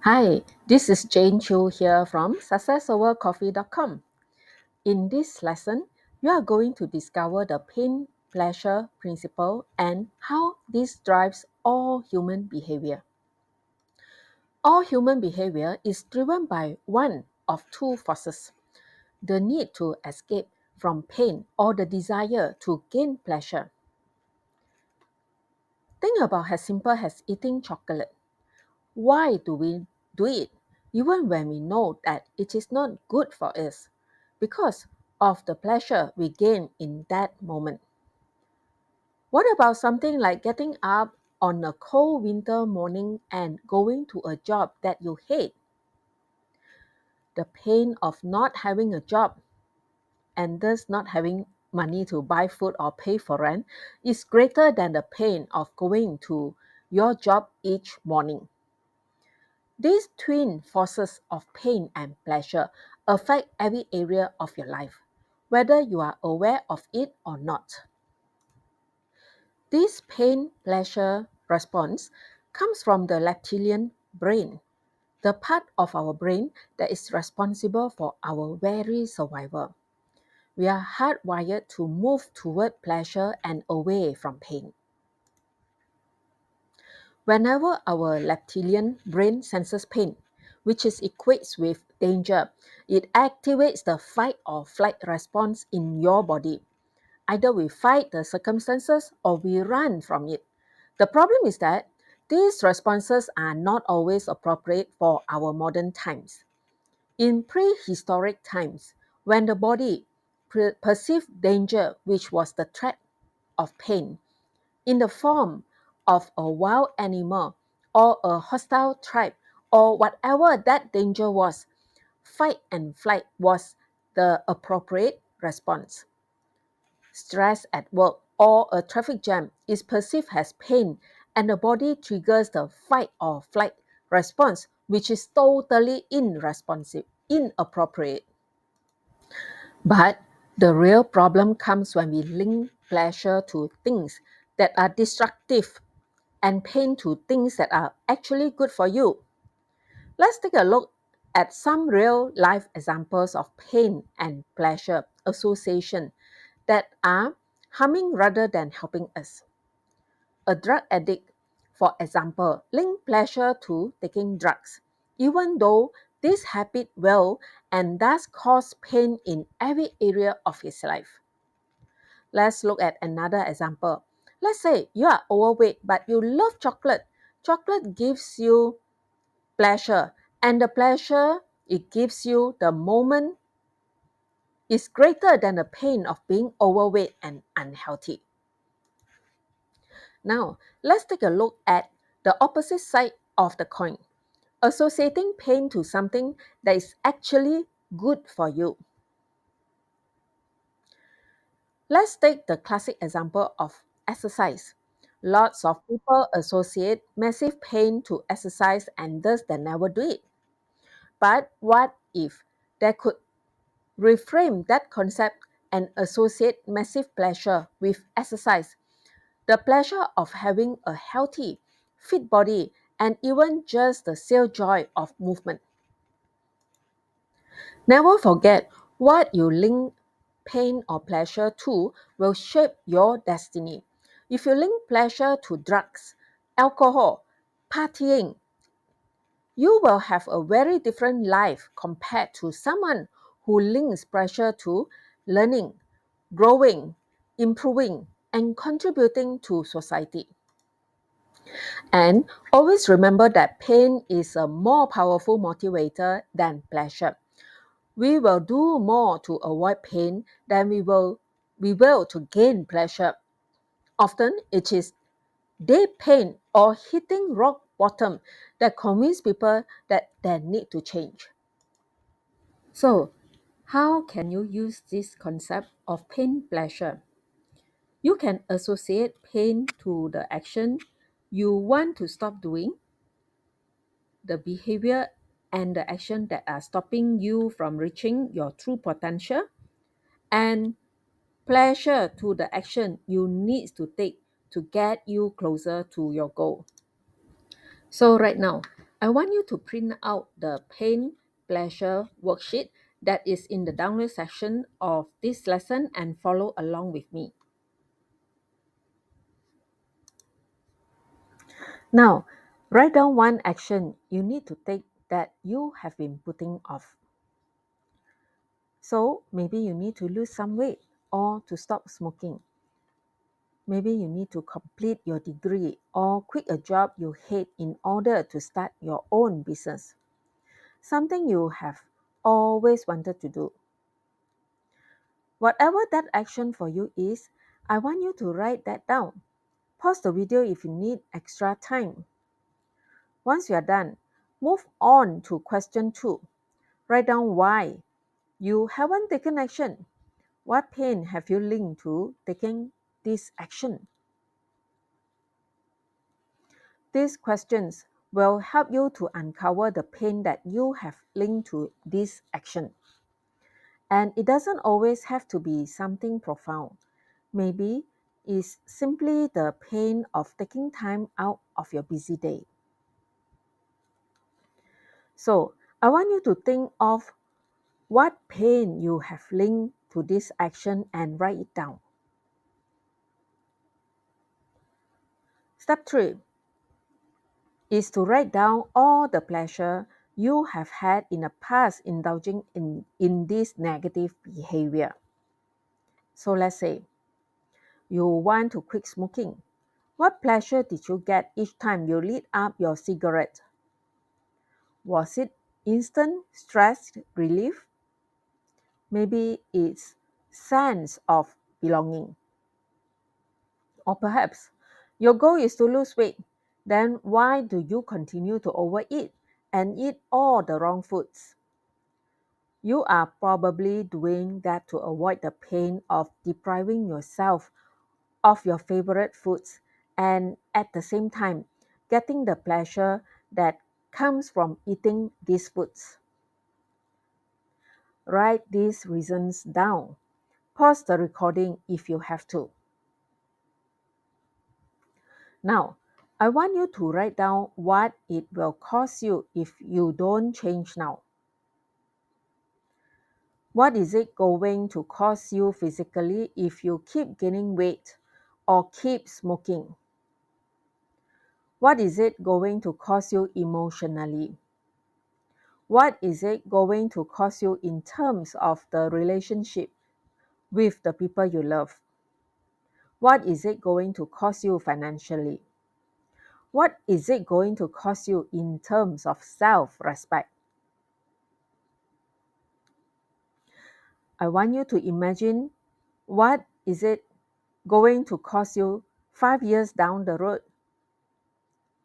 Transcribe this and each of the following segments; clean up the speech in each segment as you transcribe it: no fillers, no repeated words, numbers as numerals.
Hi, this is Jane Chu here from successovercoffee.com. In this lesson, you are going to discover the pain pleasure principle and how this drives all human behavior. All human behavior is driven by one of two forces: the need to escape from pain or the desire to gain pleasure. Think about as simple as eating chocolate. Why do we do it even when we know that it is not good for us? Because of the pleasure we gain in that moment. What about something like getting up on a cold winter morning and going to a job that you hate? The pain of not having a job and thus not having money to buy food or pay for rent is greater than the pain of going to your job each morning. These twin forces of pain and pleasure affect every area of your life, whether you are aware of it or not. This pain-pleasure response comes from the reptilian brain, the part of our brain that is responsible for our very survival. We are hardwired to move toward pleasure and away from pain. Whenever our reptilian brain senses pain, which is equates with danger, it activates the fight or flight response in your body. Either we fight the circumstances or we run from it. The problem is that these responses are not always appropriate for our modern times. In prehistoric times, when the body perceived danger, which was the threat of pain, in the form of a wild animal or a hostile tribe or whatever that danger was, fight and flight was the appropriate response. Stress at work or a traffic jam is perceived as pain, and the body triggers the fight or flight response, which is totally inappropriate. But the real problem comes when we link pleasure to things that are destructive and pain to things that are actually good for you. Let's take a look at some real life examples of pain and pleasure association that are harming rather than helping us. A drug addict, for example, link pleasure to taking drugs, even though this habit will and does cause pain in every area of his life. Let's look at another example. Let's say you are overweight but you love chocolate. Chocolate gives you pleasure, and the pleasure it gives you the moment is greater than the pain of being overweight and unhealthy. Now, let's take a look at the opposite side of the coin, associating pain to something that is actually good for you. Let's take the classic example of exercise. Lots of people associate massive pain to exercise and thus they never do it. But what if they could reframe that concept and associate massive pleasure with exercise? The pleasure of having a healthy, fit body, and even just the sheer joy of movement. Never forget what you link pain or pleasure to will shape your destiny. If you link pleasure to drugs, alcohol, partying, you will have a very different life compared to someone who links pleasure to learning, growing, improving, and contributing to society. And always remember that pain is a more powerful motivator than pleasure. We will do more to avoid pain than we will to gain pleasure. Often it is deep pain or hitting rock bottom that convince people that they need to change. So, how can you use this concept of pain pleasure? You can associate pain to the action you want to stop doing, the behavior and the action that are stopping you from reaching your true potential, and pleasure to the action you need to take to get you closer to your goal. So right now, I want you to print out the pain pleasure worksheet that is in the download section of this lesson and follow along with me. Now, write down one action you need to take that you have been putting off. So maybe you need to lose some weight or to stop smoking. Maybe you need to complete your degree or quit a job you hate in order to start your own business. Something you have always wanted to do. Whatever that action for you is, I want you to write that down. Pause the video if you need extra time. Once you are done, move on to question 2. Write down why you haven't taken action. What pain have you linked to taking this action? These questions will help you to uncover the pain that you have linked to this action. And it doesn't always have to be something profound. Maybe it's simply the pain of taking time out of your busy day. So, I want you to think of what pain you have linked to this action and write it down. Step 3 is to write down all the pleasure you have had in the past indulging in this negative behavior. So let's say you want to quit smoking. What pleasure did you get each time you lit up your cigarette? Was it instant stress relief? Maybe it's sense of belonging. Or perhaps your goal is to lose weight. Then why do you continue to overeat and eat all the wrong foods? You are probably doing that to avoid the pain of depriving yourself of your favorite foods and at the same time getting the pleasure that comes from eating these foods. Write these reasons down. Pause the recording if you have to. Now, I want you to write down what it will cost you if you don't change now. What is it going to cost you physically if you keep gaining weight or keep smoking? What is it going to cost you emotionally? What is it going to cost you in terms of the relationship with the people you love? What is it going to cost you financially? What is it going to cost you in terms of self-respect? I want you to imagine what is it going to cost you 5 years down the road,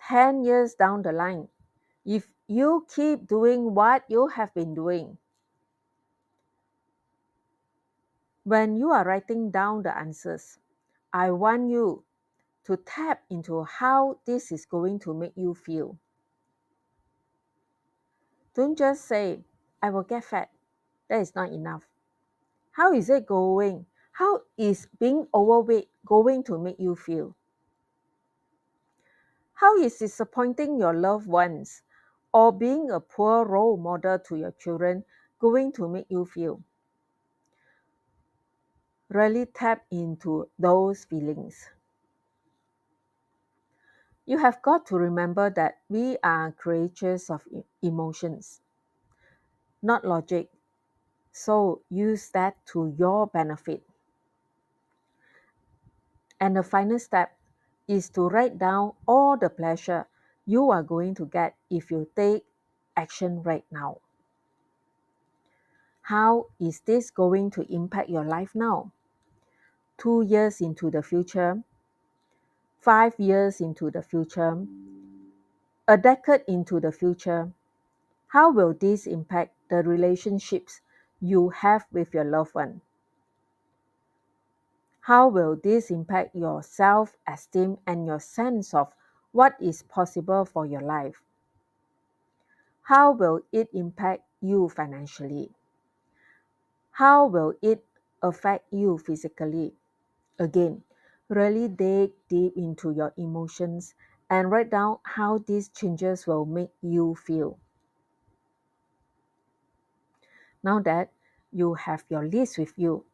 10 years down the line, if you keep doing what you have been doing. When you are writing down the answers, I want you to tap into how this is going to make you feel. Don't just say, I will get fat. That is not enough. How is it going? How is being overweight going to make you feel? How is disappointing your loved ones or being a poor role model to your children going to make you feel? Really tap into those feelings. You have got to remember that we are creatures of emotions, not logic. So use that to your benefit. And the final step is to write down all the pleasure you are going to get if you take action right now. How is this going to impact your life now? 2 years into the future, 5 years into the future, a decade into the future, how will this impact the relationships you have with your loved one? How will this impact your self-esteem and your sense of what is possible for your life? How will it impact you financially? How will it affect you physically? Again, really dig deep into your emotions and write down how these changes will make you feel. Now that you have your list with you,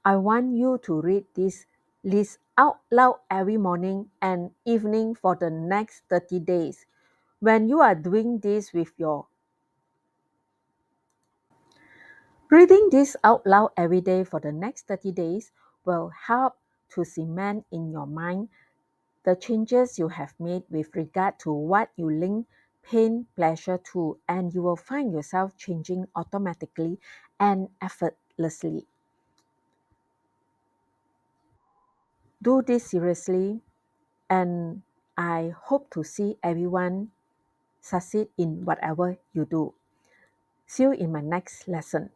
I want you to read this list out loud every morning and evening for the next 30 days. When you are doing this with your reading this out loud every day for the next 30 days will help to cement in your mind the changes you have made with regard to what you link pain, pleasure to, and you will find yourself changing automatically and effortlessly. Do this seriously, and I hope to see everyone succeed in whatever you do. See you in my next lesson.